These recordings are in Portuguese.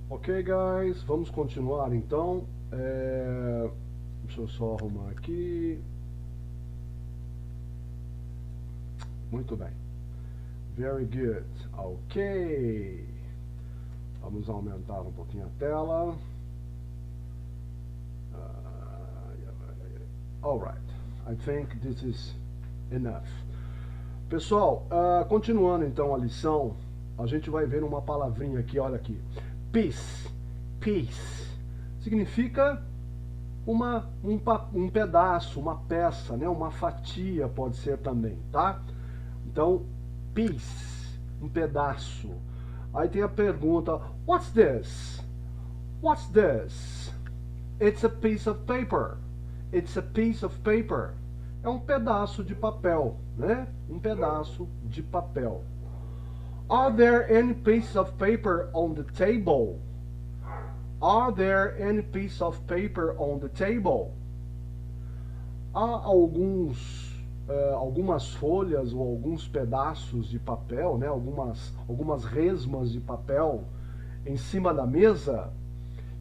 Ok, guys, vamos continuar então. Deixa eu só arrumar aqui. Muito bem. Very good. Ok. Vamos aumentar um pouquinho a tela. Alright. I think this is enough. Pessoal, continuando então a lição, a gente vai ver uma palavrinha aqui, olha aqui. Piece. Piece. Significa um pedaço, uma peça, né? Uma fatia pode ser também, tá? Então, piece, um pedaço. Aí tem a pergunta, what's this? What's this? It's a piece of paper. It's a piece of paper. É um pedaço de papel, né? Um pedaço de papel. Are there any pieces of paper on the table? Are there any pieces of paper on the table? Há algumas folhas ou alguns pedaços de papel, né? algumas resmas de papel em cima da mesa?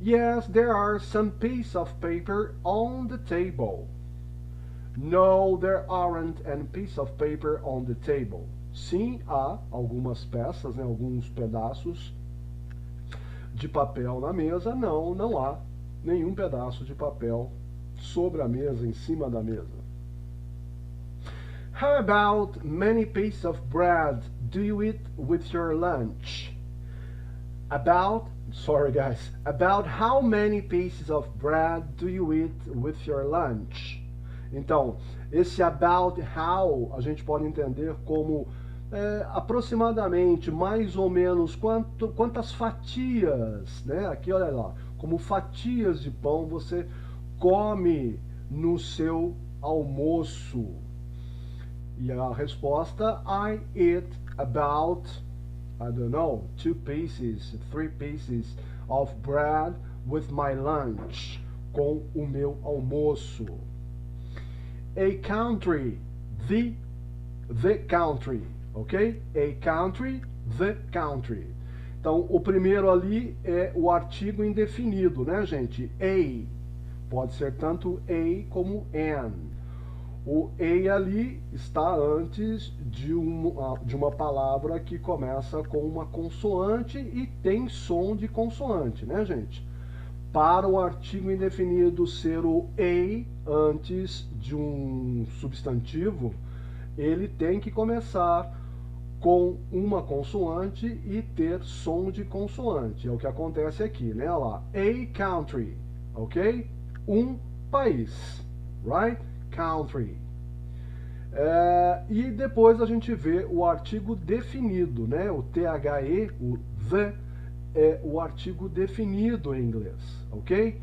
Yes, there are some pieces of paper on the table. No, there aren't any pieces of paper on the table. Sim, há algumas peças, né? Alguns pedaços de papel na mesa. Não, não há nenhum pedaço de papel sobre a mesa, em cima da mesa. How about many pieces of bread do you eat with your lunch? About how many pieces of bread do you eat with your lunch? Então, esse about how a gente pode entender como aproximadamente, mais ou menos, quantas fatias, né? Aqui, olha lá, como fatias de pão você come no seu almoço. E a resposta, I eat about, I don't know, 2 pieces, 3 pieces of bread with my lunch, com o meu almoço. A country, the country, ok? A country, the country. Então, o primeiro ali é o artigo indefinido, né, gente? A. Pode ser tanto a como an. O a ali está antes de uma palavra que começa com uma consoante e tem som de consoante, né, gente? Para o artigo indefinido ser o a antes de um substantivo, ele tem que começar com uma consoante e ter som de consoante. É o que acontece aqui, né? Olha lá, a country, ok? Um país, right? Country. E depois a gente vê o artigo definido, né? O THE, o the, é o artigo definido em inglês, ok?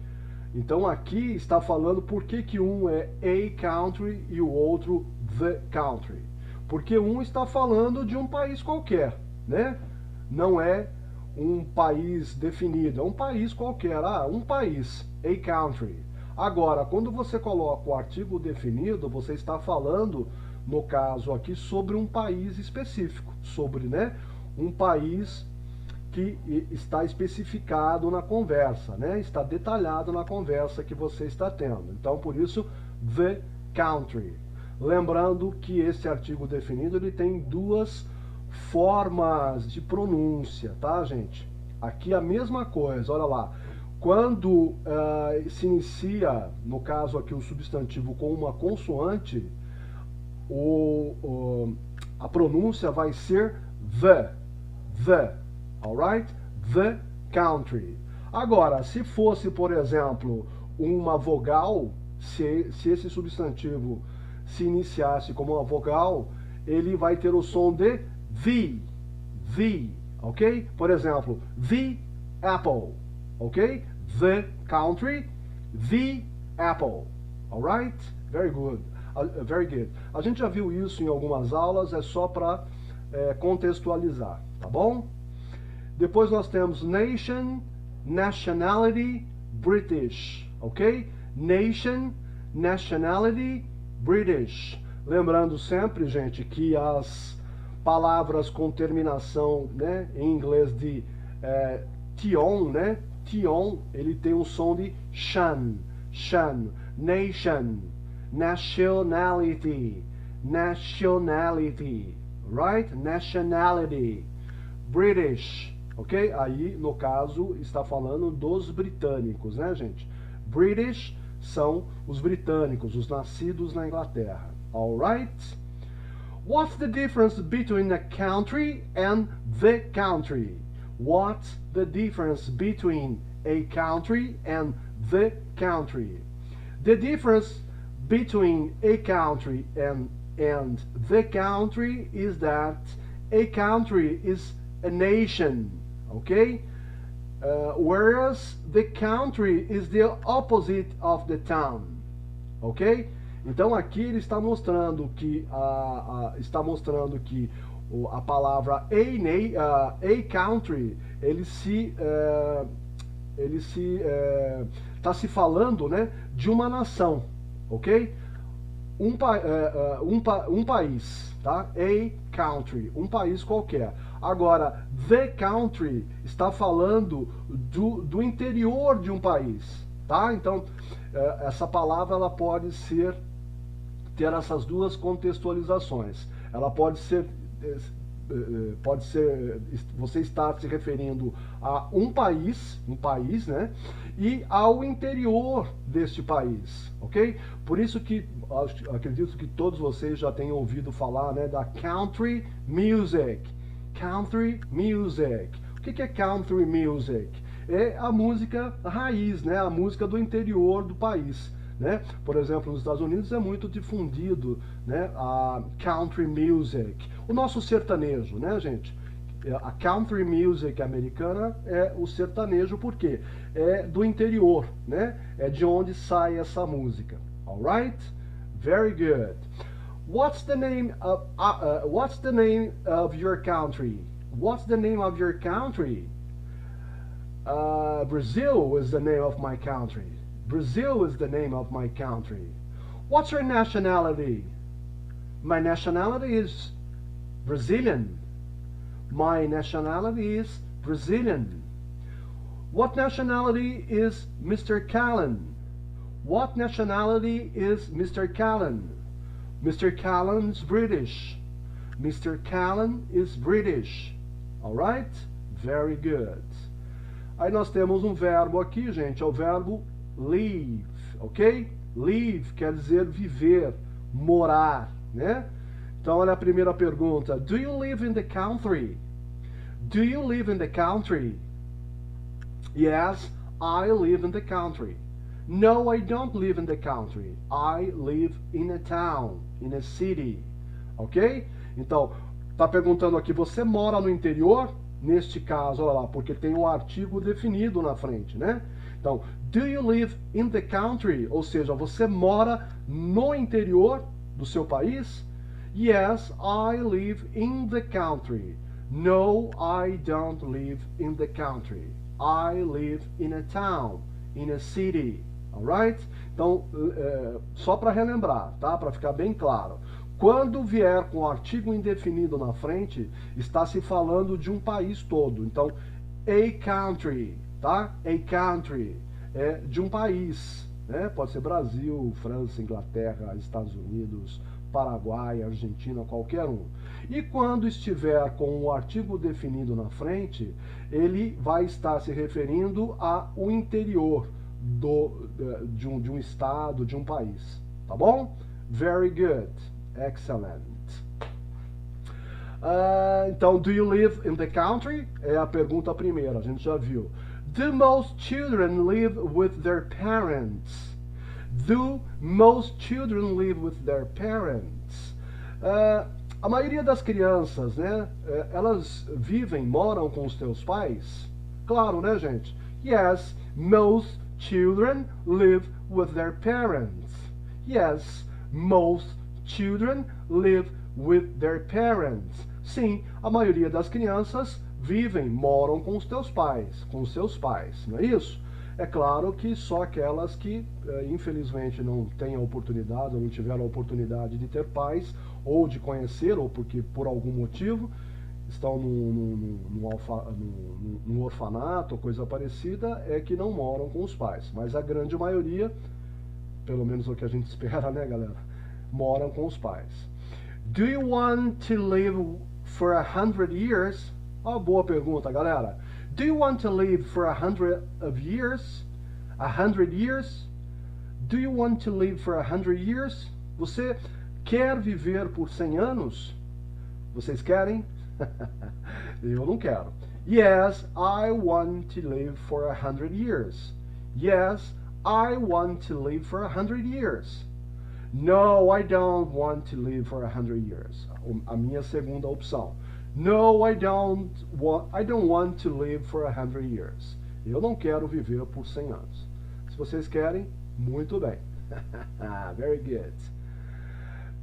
Então aqui está falando por que um é a country e o outro the country. Porque um está falando de um país qualquer, né? Não é um país definido, é um país qualquer. Um país, a country. Agora, quando você coloca o artigo definido, você está falando, no caso aqui, sobre um país específico, sobre, né, um país que está especificado na conversa, né? Está detalhado na conversa que você está tendo. Então, por isso, the country. Lembrando que esse artigo definido ele tem duas formas de pronúncia, tá, gente? Aqui a mesma coisa, olha lá. Quando se inicia, no caso aqui, o substantivo com uma consoante, a pronúncia vai ser the, alright? The country. Agora, se fosse, por exemplo, uma vogal, se esse substantivo se iniciasse como uma vogal, ele vai ter o som de the, ok? Por exemplo, the apple, ok? The country, the apple, alright? Very good. Very good. A gente já viu isso em algumas aulas, é só para contextualizar, tá bom? Depois nós temos nation, nationality, British, ok? Nation, nationality, British. Lembrando sempre, gente, que as palavras com terminação, né, em inglês de tion, né? Tion, ele tem um som de shan, shan, nation, nationality, nationality, right? Nationality, British, ok? Aí, no caso, está falando dos britânicos, né, gente? British são os britânicos, os nascidos na Inglaterra, alright? What's the difference between a country and the country? What's the difference between a country and the country? The difference between a country and the country is that a country is a nation, okay? Whereas the country is the opposite of the town, ok? Então aqui ele está mostrando que a palavra a country está se falando, né, de uma nação, ok? Um país, tá? A country, um país qualquer. Agora, the country está falando do interior de um país, tá? Então, essa palavra ela pode ter essas duas contextualizações. Ela pode ser você está se referindo a um país, né? E ao interior deste país, ok? Por isso que acredito que todos vocês já tenham ouvido falar, né, da country music. Country music. O que é country music? É a música raiz, né? A música do interior do país, né? Por exemplo, nos Estados Unidos é muito difundido, né, a country music. O nosso sertanejo, né, gente? A country music americana é o sertanejo, porque é do interior, né? É de onde sai essa música. Alright? Very good. What's the name of your country? What's the name of your country? Brazil is the name of my country. Brazil is the name of my country. What's your nationality? My nationality is Brazilian. My nationality is Brazilian. What nationality is Mr. Callan? What nationality is Mr. Callan? Mr. Callan is British. Mr. Callan is British. Alright? Very good. Aí nós temos um verbo aqui, gente, é o verbo live, ok? Live quer dizer viver, morar, né? Então, olha a primeira pergunta. Do you live in the country? Do you live in the country? Yes, I live in the country. No, I don't live in the country. I live in a town, in a city. Ok? Então, tá perguntando aqui, você mora no interior? Neste caso, olha lá, porque tem um artigo definido na frente, né? Então, do you live in the country? Ou seja, você mora no interior do seu país? Yes, I live in the country. No, I don't live in the country. I live in a town, in a city. Alright? Então, só para relembrar, tá? Para ficar bem claro. Quando vier com artigo indefinido na frente, está se falando de um país todo. Então, a country, tá? A country é de um país, né? Pode ser Brasil, França, Inglaterra, Estados Unidos, Paraguai, Argentina, qualquer um. E quando estiver com o artigo definido na frente, ele vai estar se referindo ao interior de um estado, de um país. Tá bom? Very good. Excellent. Então, do you live in the country? É a pergunta primeira, a gente já viu. Do most children live with their parents? Do most children live with their parents? A maioria das crianças, né, elas moram com os seus pais? Claro, né, gente? Yes, most children live with their parents. Yes, most children live with their parents. Sim, a maioria das crianças moram com os seus pais, não é isso? É claro que só aquelas que, infelizmente, não têm a oportunidade, ou não tiveram a oportunidade de ter pais, ou de conhecer, ou porque por algum motivo estão num orfanato ou coisa parecida, é que não moram com os pais. Mas a grande maioria, pelo menos o que a gente espera, né, galera, moram com os pais. Do you want to live for 100 years? Ó, boa pergunta, galera. Do you want to live for 100 years? 100 years? Do you want to live for 100 years? Você quer viver por 100 anos? Vocês querem? Eu não quero. Yes, I want to live for 100 years. Yes, I want to live for 100 years. No, I don't want to live for 100 years. A minha segunda opção. No, I don't want to live for 100 years. Eu não quero viver por 100 anos. Se vocês querem, muito bem. Very good.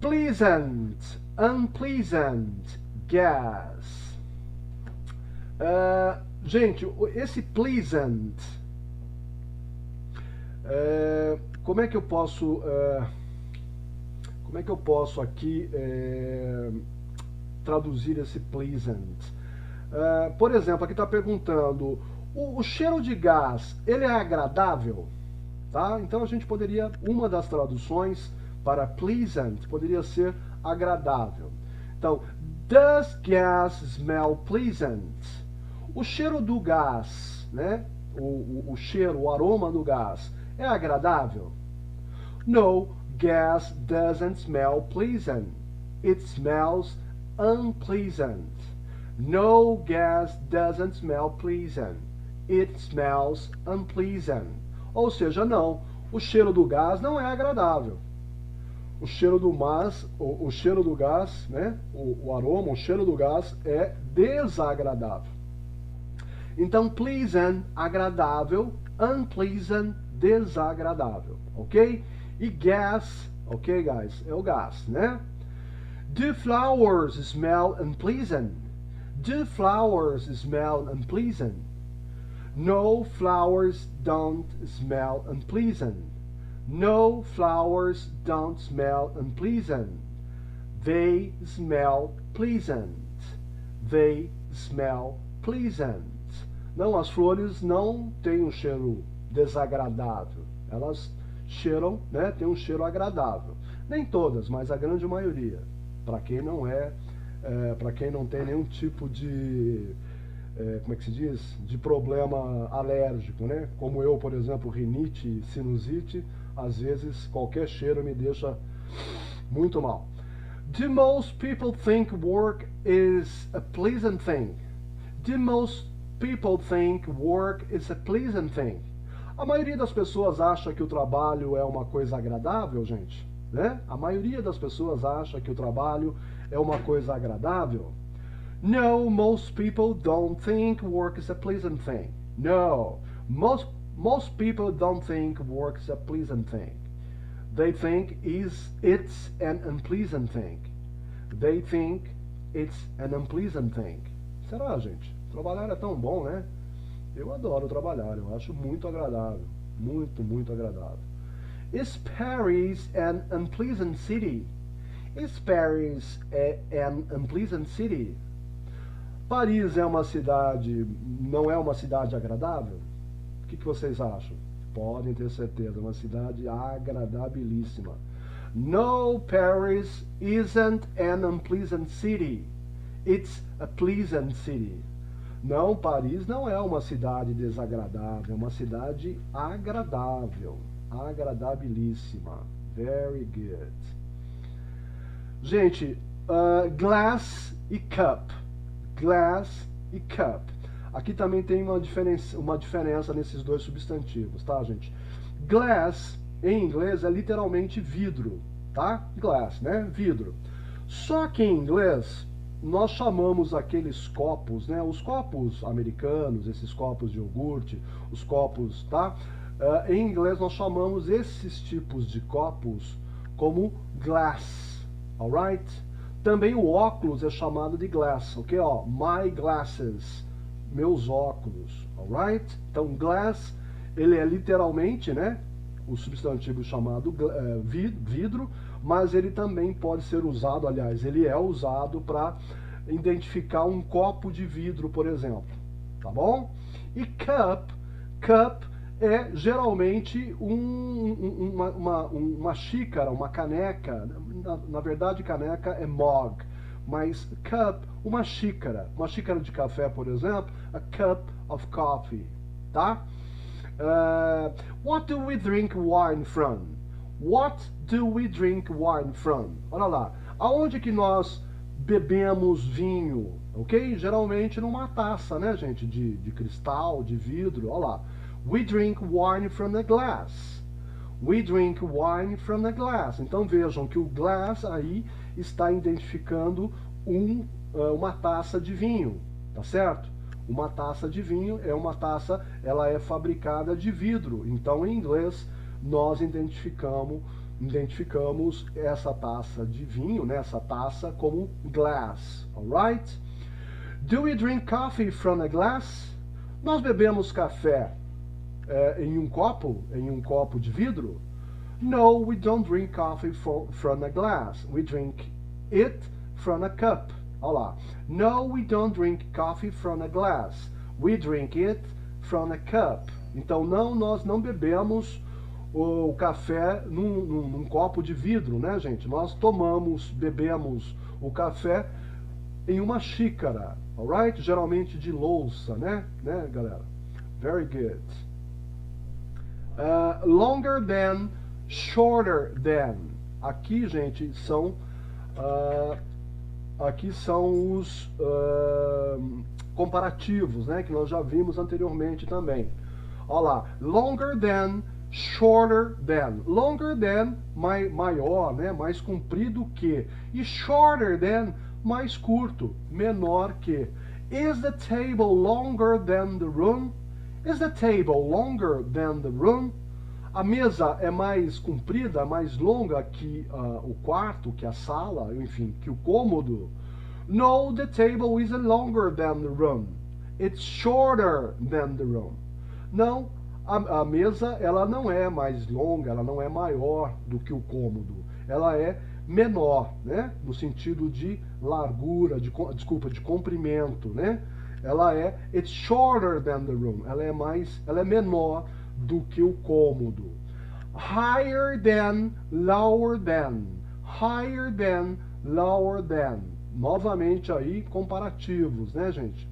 Pleasant, unpleasant, gas. Gente, esse pleasant, como é que eu posso aqui traduzir esse pleasant? Por exemplo, aqui está perguntando, o cheiro de gás, ele é agradável? Tá? Então a gente poderia, uma das traduções para pleasant poderia ser agradável. Então, does gas smell pleasant? O cheiro do gás, né? O cheiro, o aroma do gás é agradável? No, gas doesn't smell pleasant. It smells unpleasant. No, gas doesn't smell pleasant. It smells unpleasant. Ou seja, não, o cheiro do gás não é agradável. O cheiro do gás, né? O aroma, o cheiro do gás é desagradável. Então, pleasant, agradável, unpleasant, desagradável, ok? E gas, ok, guys, é o gás, né? Do flowers smell unpleasant? Do flowers smell unpleasant? No, flowers don't smell unpleasant. No, flowers don't smell unpleasant. They smell pleasant. They smell pleasant. Não, as flores não têm um cheiro desagradável. Elas cheiram, né? Tem um cheiro agradável. Nem todas, mas a grande maioria. Para quem não para quem não tem nenhum tipo de como é que se diz? De problema alérgico, né? Como eu, por exemplo, rinite, sinusite, às vezes qualquer cheiro me deixa muito mal. Do most people think work is a pleasant thing? Do most people think work is a pleasant thing? A maioria das pessoas acha que o trabalho é uma coisa agradável, gente, né? A maioria das pessoas acha que o trabalho é uma coisa agradável. No, most people don't think work is a pleasant thing. No, most people don't think work is a pleasant thing. They think it's an unpleasant thing. They think it's an unpleasant thing. Será, gente? Trabalhar é tão bom, né? Eu adoro trabalhar, eu acho muito agradável. Muito, muito agradável. Is Paris an unpleasant city? Is Paris an unpleasant city? Paris é uma cidade, não é uma cidade agradável? O que vocês acham? Podem ter certeza, uma cidade agradabilíssima. No, Paris isn't an unpleasant city. It's a pleasant city. Não, Paris não é uma cidade desagradável, é uma cidade agradável, agradabilíssima. Very good. Gente, glass e cup. Glass e cup. Aqui também tem uma diferença nesses dois substantivos, tá, gente? Glass, em inglês, é literalmente vidro, tá? Glass, né? Vidro. Só que em inglês, nós chamamos aqueles copos, né? Os copos americanos, esses copos de iogurte, os copos, tá? Em inglês, nós chamamos esses tipos de copos como glass, alright? Também o óculos é chamado de glass, ok? Ó, my glasses, meus óculos, alright? Então, glass, ele é literalmente, né, o substantivo chamado vidro, mas ele também pode ser usado, aliás, ele é usado para identificar um copo de vidro, por exemplo, tá bom? E cup é geralmente uma xícara, uma caneca. Na verdade, caneca é mug, mas cup, uma xícara de café, por exemplo, a cup of coffee, tá? What do we drink wine from? What do we drink wine from? Olha lá, aonde que nós bebemos vinho, ok? Geralmente numa taça, né, gente? De cristal, de vidro, olha lá. We drink wine from a glass. We drink wine from a glass. Então vejam que o glass aí está identificando uma taça de vinho, tá certo? Uma taça de vinho é uma taça, ela é fabricada de vidro. Então em inglês nós identificamos essa taça de vinho, né, essa taça como glass, alright? Do we drink coffee from a glass? Nós bebemos café em um copo de vidro? No, we don't drink coffee from a glass. We drink it from a cup. Olha lá. No, we don't drink coffee from a glass. We drink it from a cup. Então, não, nós não bebemos o café num copo de vidro, né, gente? Nós bebemos o café em uma xícara, alright? Geralmente de louça, né, galera? Very good. Longer than, shorter than. Aqui, gente, são os comparativos, né, que nós já vimos anteriormente também. Olha lá, longer than, shorter than. Longer than, maior, né, mais comprido que. E shorter than, mais curto, menor que. Is the table longer than the room? Is the table longer than the room? A mesa é mais comprida, mais longa que o quarto, que a sala, enfim, que o cômodo? No, the table isn't longer than the room. It's shorter than the room. Não, a mesa ela não é mais longa, ela não é maior do que o cômodo. Ela é menor, né? No sentido de largura, de comprimento, né? It's shorter than the room. Ela é menor do que o cômodo. Higher than, lower than. Higher than, lower than. Novamente aí comparativos, né, gente?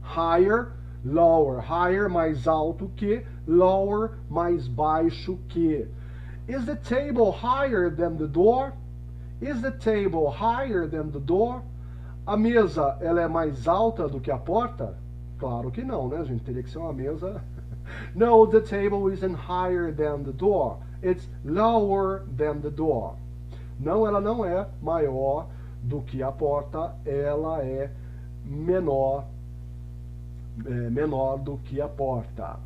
Higher, lower. Higher mais alto que, lower mais baixo que. Is the table higher than the door? Is the table higher than the door? A mesa, ela é mais alta do que a porta? Claro que não, né, gente? Teria que ser uma mesa... No, the table isn't higher than the door. It's lower than the door. Não, ela não é maior do que a porta, ela é menor do que a porta.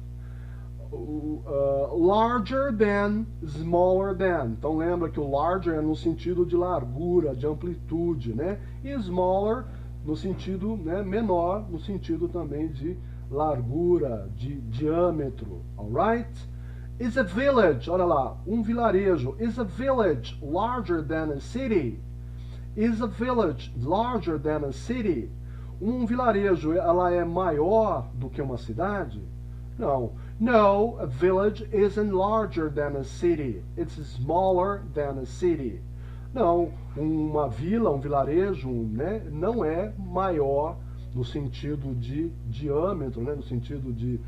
Larger than, smaller than. Então lembra que o larger é no sentido de largura, de amplitude, né? E smaller no sentido, né, menor, no sentido também de largura, de diâmetro, alright? Is a village, olha lá, um vilarejo. Is a village larger than a city? Is a village larger than a city? Um vilarejo, ela é maior do que uma cidade? Não. No, a village isn't larger than a city. It's smaller than a city. Não, uma vila, um vilarejo, né, não é maior no sentido de diâmetro, né, no sentido de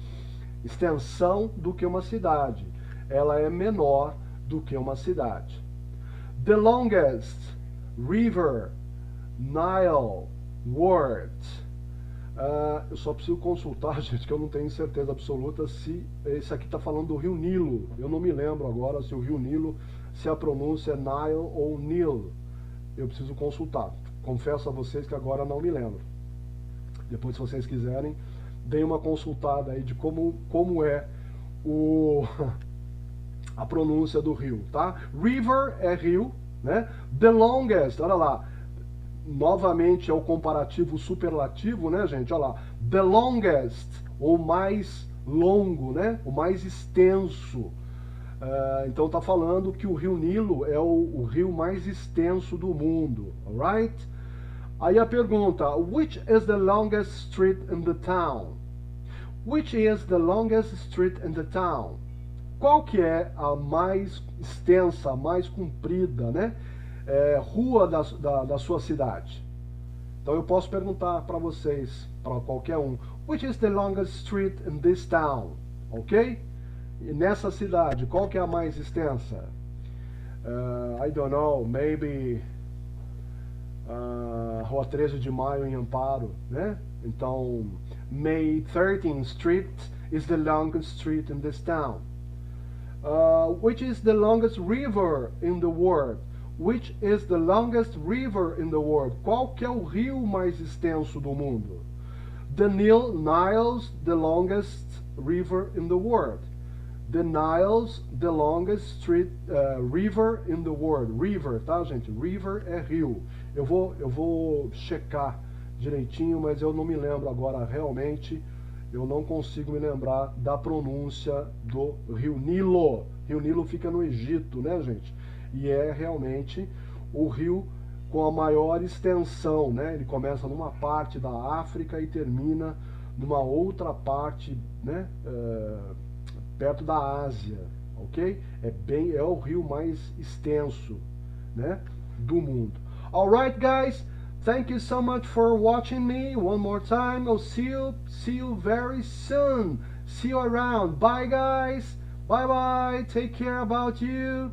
extensão do que uma cidade. Ela é menor do que uma cidade. The longest river, Nile, word. Eu só preciso consultar, gente, que eu não tenho certeza absoluta se esse aqui está falando do rio Nilo. Eu não me lembro agora se o rio Nilo, se a pronúncia é Nile ou Nil. Eu preciso consultar. Confesso a vocês que agora não me lembro. Depois, se vocês quiserem, deem uma consultada aí de como é a pronúncia do rio, tá? River é rio, né? The longest, olha lá. Novamente é o comparativo superlativo, né, gente? Olha lá. The longest, o mais longo, né? O mais extenso. Então tá falando que o rio Nilo é o rio mais extenso do mundo, alright? Aí a pergunta, which is the longest street in the town? Which is the longest street in the town? Qual que é a mais extensa, mais comprida, né? Rua da sua cidade? Então eu posso perguntar para vocês, para qualquer um, which is the longest street in this town? Ok? E nessa cidade, qual que é a mais extensa? I don't know, maybe Rua 13 de Maio em Amparo, né? Então, May 13th Street is the longest street in this town. Which is the longest river in the world? Which is the longest river in the world? Qual que é o rio mais extenso do mundo? The Nile's the longest river in the world. The Nile's the longest river in the world. River, tá, gente? River é rio. Eu vou checar direitinho, mas eu não me lembro agora realmente. Eu não consigo me lembrar da pronúncia do Rio Nilo. Rio Nilo fica no Egito, né, gente? E é realmente o rio com a maior extensão, né? Ele começa numa parte da África e termina numa outra parte, né? Perto da Ásia, ok? É o rio mais extenso, né? Do mundo. Alright, guys. Thank you so much for watching me. One more time. I'll see you very soon. See you around. Bye, guys. Bye bye. Take care about you.